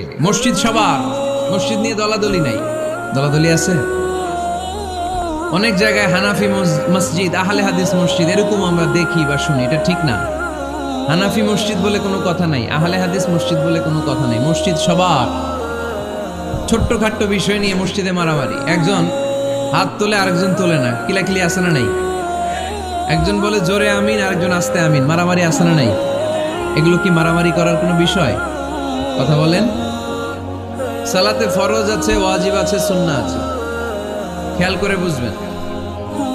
থাকে। মসজিদ সবার, মসজিদ নিয়ে দলাদলি নাই। দলাদলি আছে অনেক জায়গায়, হানাফি মসজিদ, আহলে হাদিস মসজিদ এরকম আমরা দেখি বা শুনি, এটা ঠিক না। হানাফি মসজিদ বলে কোনো কথা নাই, আহলে হাদিস মসজিদ বলে কোনো কথা নাই। মসজিদ সবার। ছোট্ট খাট্ট বিষয় নিয়ে মসজিদে মারামারি, একজন হাত তোলে আরেকজন তোলে না, কিলাকিলি আছে না নাই? একজন বলে জোরে আমিন, আরেকজন আস্তে আমিন, মারামারি আছে না নাই? এগুলো কি মারামারি করার কোনো বিষয়? কথা বলেন। সালাতে ফরজ আছে, ওয়াজিব আছে, সুন্নাহ আছে। খেয়াল করে বুঝবেন,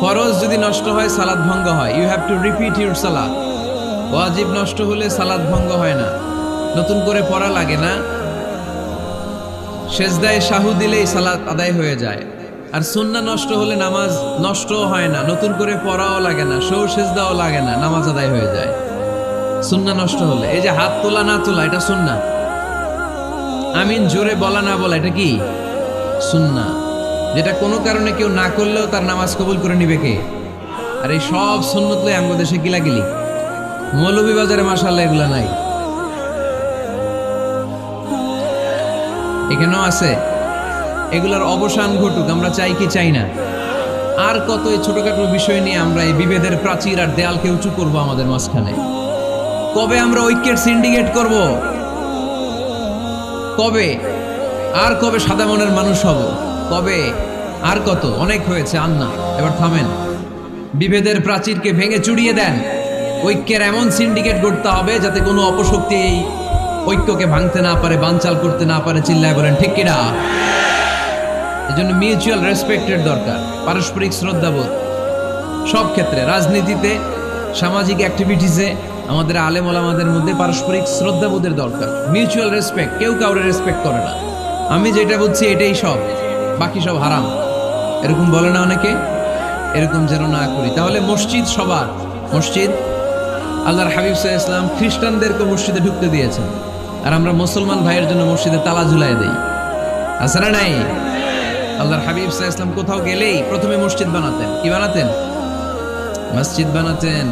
ফরজ যদি নষ্ট হয় সালাত ভঙ্গ হয়, you have to repeat your সালাত। ওয়াজিব নষ্ট হলে সালাত ভঙ্গ হয় না, নতুন করে পড়া লাগে না, সেজদায় সাহু দিলেই সালাত আদায় হয়ে যায়। আর সুন্নাহ নষ্ট হলে নামাজ নষ্টও হয় না, নতুন করে পড়াও লাগে না, সৌ সেজদাও লাগে না, নামাজ আদায় হয়ে যায়। সুন্নাহ নষ্ট হলে, এই যে হাত তোলা না তোলা, এটা সুন্নাহ। আমিন জোরে বলা না বলা, এটা কি সুন্নাহ, যেটা কোনো কারণে কেউ না করলেও তার নামাজ কবুল করে নিবে কে? আর এই সব সুন্নত লয়ে আমাদের দেশে গিলাগিলি। মৌলভীবাজারে মাশাআল্লাহ এগুলা নাই, এখানেও আছে। এগুলার অবসান ঘটুক, আমরা চাই কি চাই না? আর কত এই ছোটখাটো বিষয় নিয়ে আমরা এই বিভেদের প্রাচীর আর দেয়ালকে উঁচু করব আমাদের মাঝখানে? কবে আমরা ঐক্যের সিন্ডিকেট করব? কবে? আর কবে সাদা মনের মানুষ হব? কবে? আর কত? অনেক হয়েছে, আন্না, এবার থামেন। বিভেদের প্রাচীরকে ভেঙে চুড়িয়ে দেন। ঐক্যের এমন সিন্ডিকেট করতে হবে যাতে কোনো অপশক্তি এই ঐক্যকে ভাঙতে না পারে, বানচাল করতে না পারে। চিল্লায় বলেন ঠিক কিনা? এজন্য মিউচুয়াল রেসপেক্টের দরকার, পারস্পরিক শ্রদ্ধাবোধ সব ক্ষেত্রে, রাজনীতিতে, সামাজিক অ্যাক্টিভিটিসে, আমাদের আলেম ওলামাদের মধ্যে পারস্পরিক শ্রদ্ধাবোধের দরকার, মিউচুয়াল রেসপেক্ট। কেউ কাউরে রেসপেক্ট করে না, আমি যেটা বুঝছি এটাই সব, বাকি সব হারাম, এরকম বলে না অনেকে? এরকম যেন না করি। তাহলে মসজিদ সবার। মসজিদ, আল্লাহর হাবিব সাল্লাল্লাহু আলাইহি ওয়াসাল্লাম খ্রিস্টানদেরকে মসজিদে ঢুকতে দিয়েছেন, আর আমরা মুসলমান ভাইয়ের জন্য মসজিদে তালা ঝুলাই দেই, আছে না নাই? আল্লাহর হাবিব সাল্লাল্লাহু আলাইহি ওয়াসাল্লাম কোথাও গেলেই প্রথমে মসজিদ বানাতেন। কি বানাতেন? মসজিদ বানাতেন।